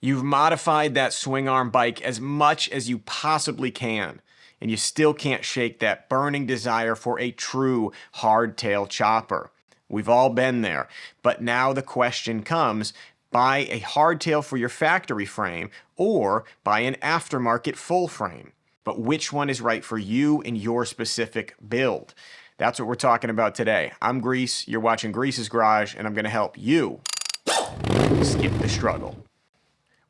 You've modified that swing arm bike as much as you possibly can, and you still can't shake that burning desire for a true hardtail chopper. We've all been there, but now the question comes, buy a hardtail for your factory frame or buy an aftermarket full frame. But which one is right for you and your specific build? That's what we're talking about today. I'm Grease, you're watching Grease's Garage, and I'm going to help you skip the struggle.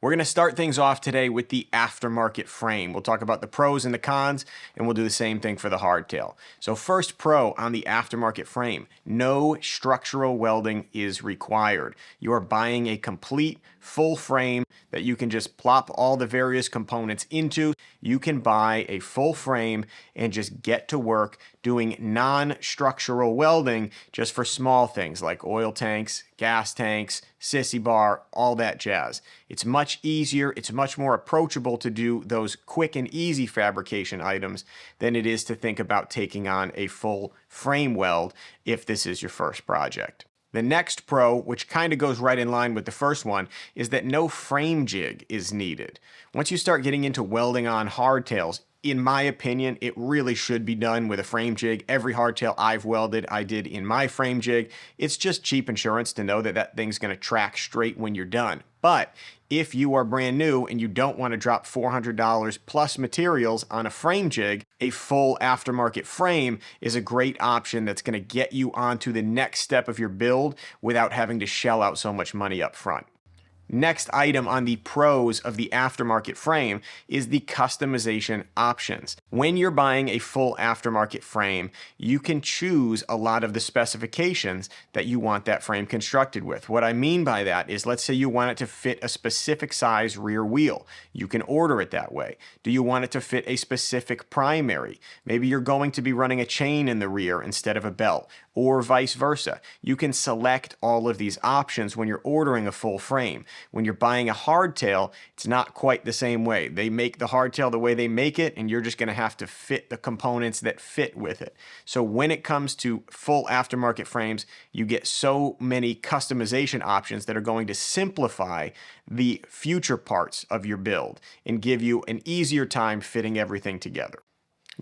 We're going to start things off today with the aftermarket frame. We'll talk about the pros and the cons, and we'll do the same thing for the hardtail. So first pro on the aftermarket frame, no structural welding is required. You are buying a complete full frame that you can just plop all the various components into. You can buy a full frame and just get to work doing non-structural welding just for small things like oil tanks, gas tanks, sissy bar, all that jazz. It's much easier, it's much more approachable to do those quick and easy fabrication items than it is to think about taking on a full frame weld if this is your first project. The next pro, which kind of goes right in line with the first one, is that no frame jig is needed. Once you start getting into welding on hardtails, in my opinion, it really should be done with a frame jig. Every hardtail I've welded, I did in my frame jig. It's just cheap insurance to know that that thing's going to track straight when you're done. But if you are brand new and you don't want to drop $400 plus materials on a frame jig, a full aftermarket frame is a great option that's going to get you onto the next step of your build without having to shell out so much money up front. Next item on the pros of the aftermarket frame is the customization options. When you're buying a full aftermarket frame, you can choose a lot of the specifications that you want that frame constructed with. What I mean by that is, let's say you want it to fit a specific size rear wheel. You can order it that way. Do you want it to fit a specific primary? Maybe you're going to be running a chain in the rear instead of a belt, or vice versa. You can select all of these options when you're ordering a full frame. When you're buying a hardtail, it's not quite the same way. They make the hardtail the way they make it, and you're just going to have to fit the components that fit with it. So when it comes to full aftermarket frames, you get so many customization options that are going to simplify the future parts of your build and give you an easier time fitting everything together.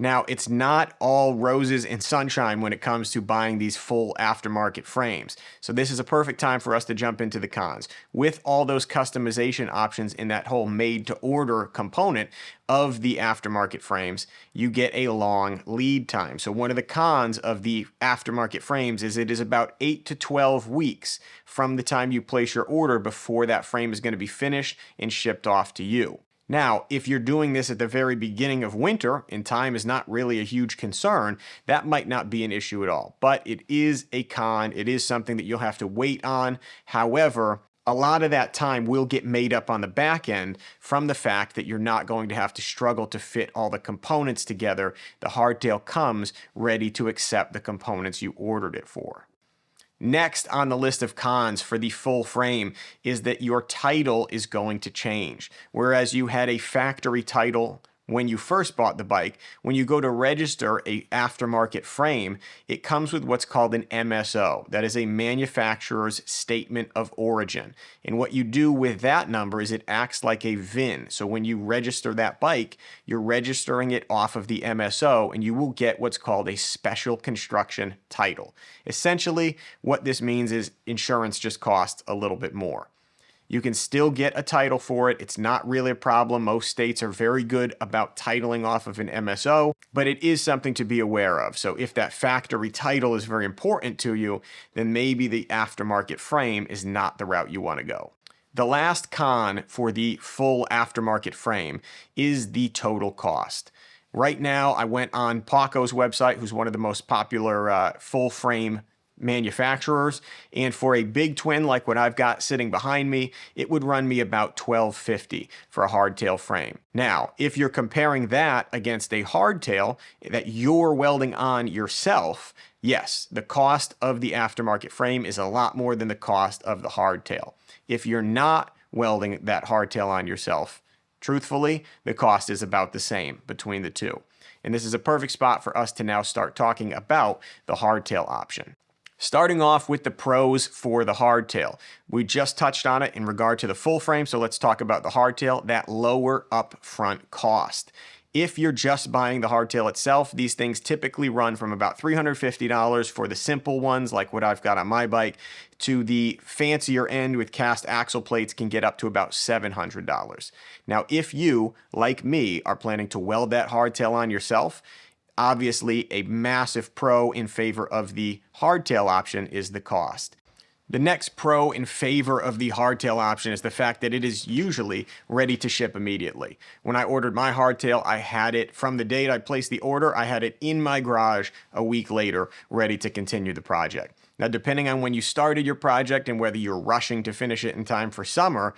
Now, it's not all roses and sunshine when it comes to buying these full aftermarket frames. So this is a perfect time for us to jump into the cons. With all those customization options in that whole made-to-order component of the aftermarket frames, you get a long lead time. So one of the cons of the aftermarket frames is it is about 8 to 12 weeks from the time you place your order before that frame is going to be finished and shipped off to you. Now, if you're doing this at the very beginning of winter and time is not really a huge concern, that might not be an issue at all. But it is a con. It is something that you'll have to wait on. However, a lot of that time will get made up on the back end from the fact that you're not going to have to struggle to fit all the components together. The hardtail comes ready to accept the components you ordered it for. Next on the list of cons for the full frame is that your title is going to change. Whereas you had a factory title when you first bought the bike, when you go to register a aftermarket frame, it comes with what's called an MSO. That is a manufacturer's statement of origin. And what you do with that number is it acts like a VIN. So when you register that bike, you're registering it off of the MSO, and you will get what's called a special construction title. Essentially, what this means is insurance just costs a little bit more. You can still get a title for it. It's not really a problem. Most states are very good about titling off of an MSO, but it is something to be aware of. So if that factory title is very important to you, then maybe the aftermarket frame is not the route you want to go. The last con for the full aftermarket frame is the total cost. Right now, I went on Paco's website, who's one of the most popular full frame manufacturers, and for a big twin like what I've got sitting behind me, it would run me about $1,250 for a hardtail frame. Now, if you're comparing that against a hardtail that you're welding on yourself, yes, the cost of the aftermarket frame is a lot more than the cost of the hardtail. If you're not welding that hardtail on yourself, truthfully, the cost is about the same between the two. And this is a perfect spot for us to now start talking about the hardtail option. Starting off with the pros for the hardtail. We just touched on it in regard to the full frame, so let's talk about the hardtail, that lower upfront cost. If you're just buying the hardtail itself, these things typically run from about $350 for the simple ones, like what I've got on my bike, to the fancier end with cast axle plates can get up to about $700. Now, if you, like me, are planning to weld that hardtail on yourself, obviously a massive pro in favor of the hardtail option is the cost. The next pro in favor of the hardtail option is the fact that it is usually ready to ship immediately. When I ordered my hardtail, I had it from the date I placed the order, I had it in my garage a week later, ready to continue the project. Now, depending on when you started your project and whether you're rushing to finish it in time for summer,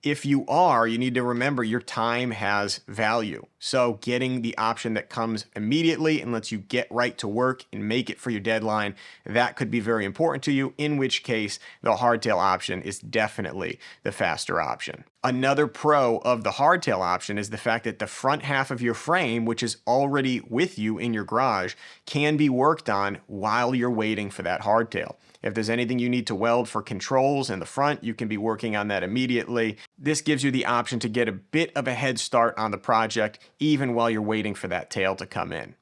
if you are, you need to remember your time has value. So getting the option that comes immediately and lets you get right to work and make it for your deadline, that could be very important to you, in which case the hardtail option is definitely the faster option. Another pro of the hardtail option is the fact that the front half of your frame, which is already with you in your garage, can be worked on while you're waiting for that hardtail. If there's anything you need to weld for controls in the front, you can be working on that immediately. This gives you the option to get a bit of a head start on the project, even while you're waiting for that tail to come in.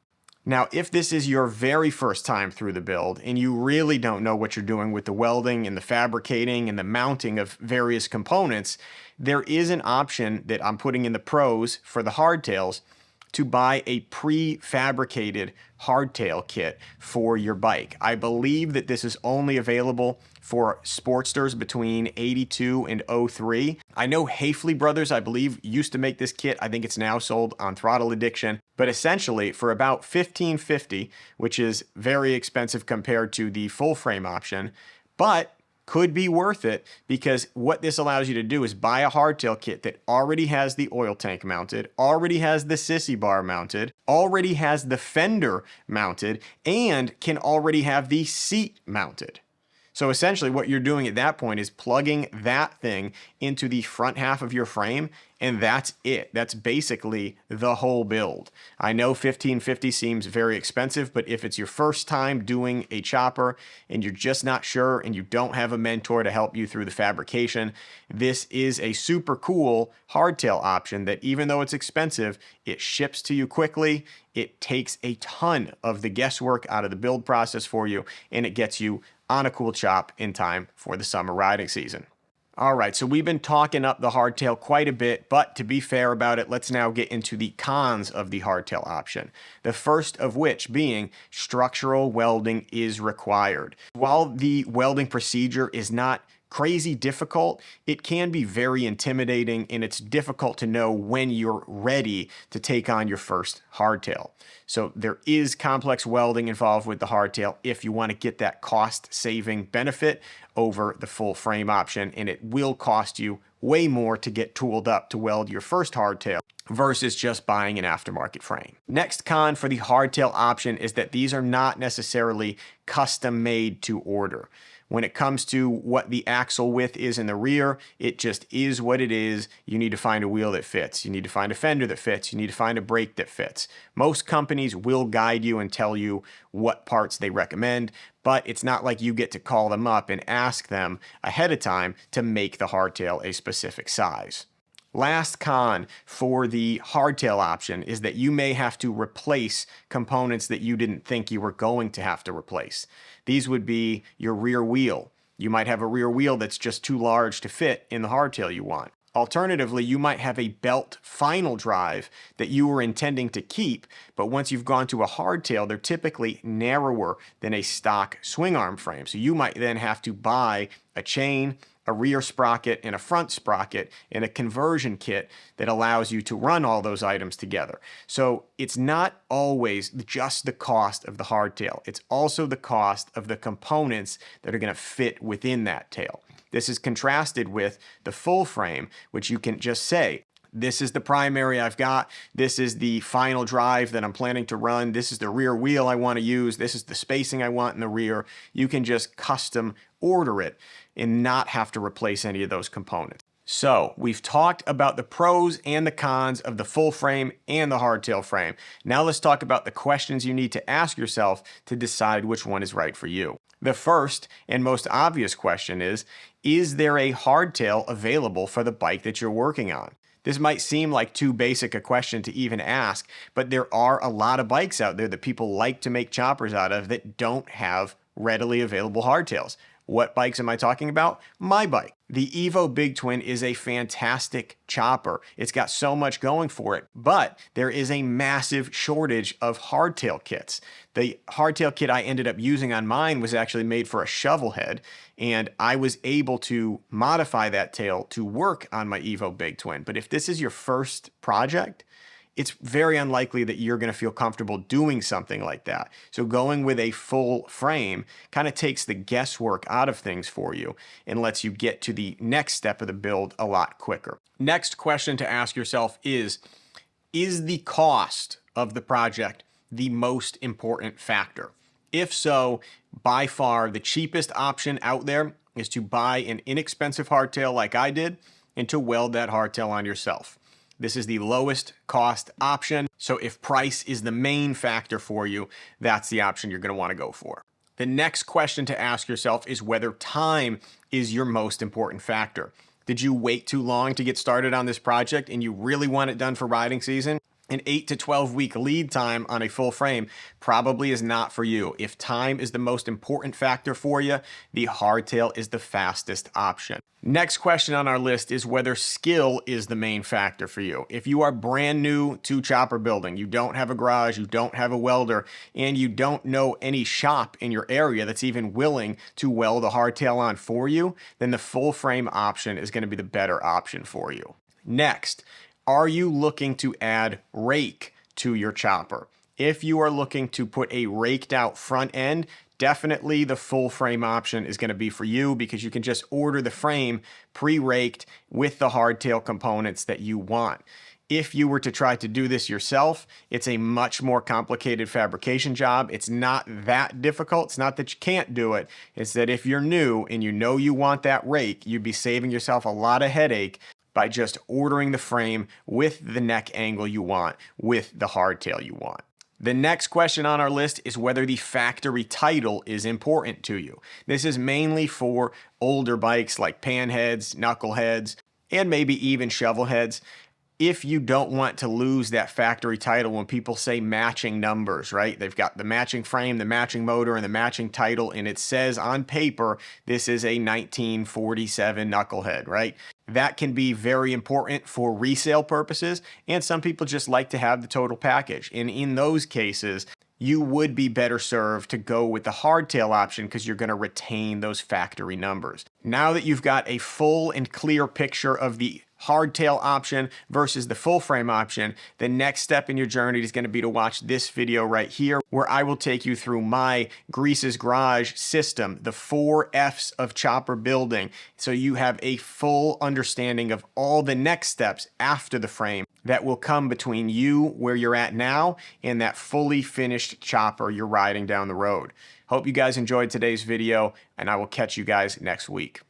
Now, if this is your very first time through the build and you really don't know what you're doing with the welding and the fabricating and the mounting of various components, there is an option that I'm putting in the pros for the hardtails to buy a pre-fabricated hardtail kit for your bike. I believe that this is only available for Sportsters between 82 and 03. I know Hafley Brothers, I believe, used to make this kit. I think it's now sold on Throttle Addiction. But essentially, for about $15.50, which is very expensive compared to the full frame option, but could be worth it, because what this allows you to do is buy a hardtail kit that already has the oil tank mounted, already has the sissy bar mounted, already has the fender mounted, and can already have the seat mounted. So essentially what you're doing at that point is plugging that thing into the front half of your frame, and that's it. That's basically the whole build. I know $15.50 seems very expensive, but if it's your first time doing a chopper and you're just not sure and you don't have a mentor to help you through the fabrication, this is a super cool hardtail option that, even though it's expensive, it ships to you quickly. It takes a ton of the guesswork out of the build process for you, and it gets you on a cool chop in time for the summer riding season. All right, so we've been talking up the hardtail quite a bit, but to be fair about it, let's now get into the cons of the hardtail option. The first of which being structural welding is required. While the welding procedure is not crazy difficult, it can be very intimidating, and it's difficult to know when you're ready to take on your first hardtail. So there is complex welding involved with the hardtail if you want to get that cost saving benefit over the full frame option, and it will cost you way more to get tooled up to weld your first hardtail versus just buying an aftermarket frame. Next con for the hardtail option is that these are not necessarily custom made to order. When it comes to what the axle width is in the rear, it just is what it is. You need to find a wheel that fits. You need to find a fender that fits. You need to find a brake that fits. Most companies will guide you and tell you what parts they recommend, but it's not like you get to call them up and ask them ahead of time to make the hardtail a specific size. Last con for the hardtail option is that you may have to replace components that you didn't think you were going to have to replace. These would be your rear wheel. You might have a rear wheel that's just too large to fit in the hardtail you want. Alternatively, you might have a belt final drive that you were intending to keep, but once you've gone to a hardtail, they're typically narrower than a stock swing arm frame. So you might then have to buy a chain, a rear sprocket, and a front sprocket, and a conversion kit that allows you to run all those items together. So it's not always just the cost of the hardtail. It's also the cost of the components that are going to fit within that tail. This is contrasted with the full frame, which you can just say, this is the primary I've got. This is the final drive that I'm planning to run. This is the rear wheel I want to use. This is the spacing I want in the rear. You can just custom order it and not have to replace any of those components. So we've talked about the pros and the cons of the full frame and the hardtail frame. Now let's talk about the questions you need to ask yourself to decide which one is right for you. The first and most obvious question is there a hardtail available for the bike that you're working on? This might seem like too basic a question to even ask, but there are a lot of bikes out there that people like to make choppers out of that don't have readily available hardtails. What bikes am I talking about? My bike. The Evo Big Twin is a fantastic chopper. It's got so much going for it, but there is a massive shortage of hardtail kits. The hardtail kit I ended up using on mine was actually made for a shovel head, and I was able to modify that tail to work on my Evo Big Twin. But if this is your first project, it's very unlikely that you're going to feel comfortable doing something like that. So going with a full frame kind of takes the guesswork out of things for you and lets you get to the next step of the build a lot quicker. Next question to ask yourself is the cost of the project the most important factor? If so, by far the cheapest option out there is to buy an inexpensive hardtail like I did and to weld that hardtail on yourself. This is the lowest cost option. So if price is the main factor for you, that's the option you're going to want to go for. The next question to ask yourself is whether time is your most important factor. Did you wait too long to get started on this project and you really want it done for riding season? An 8 to 12 week lead time on a full frame probably is not for you. If time is the most important factor for you, the hardtail is the fastest option. Next question on our list is whether skill is the main factor for you. If you are brand new to chopper building, you don't have a garage, you don't have a welder, and you don't know any shop in your area that's even willing to weld a hardtail on for you, then the full frame option is going to be the better option for you. Next, are you looking to add rake to your chopper? If you are looking to put a raked out front end, definitely the full frame option is going to be for you because you can just order the frame pre-raked with the hardtail components that you want. If you were to try to do this yourself, it's a much more complicated fabrication job. It's not that difficult. It's not that you can't do it. It's that if you're new and you know you want that rake, you'd be saving yourself a lot of headache by just ordering the frame with the neck angle you want, with the hardtail you want. The next question on our list is whether the factory title is important to you. This is mainly for older bikes like panheads, knuckleheads, and maybe even shovelheads. If you don't want to lose that factory title when people say matching numbers, right? They've got the matching frame, the matching motor, and the matching title, and it says on paper, this is a 1947 knucklehead, right? That can be very important for resale purposes, and some people just like to have the total package. And in those cases, you would be better served to go with the hardtail option because you're going to retain those factory numbers. Now that you've got a full and clear picture of the hardtail option versus the full frame option, the next step in your journey is going to be to watch this video right here, where I will take you through my Grease's Garage system, the 4 F's of chopper building, so you have a full understanding of all the next steps after the frame that will come between you where you're at now and that fully finished chopper you're riding down the road. Hope you guys enjoyed today's video, and I will catch you guys next week.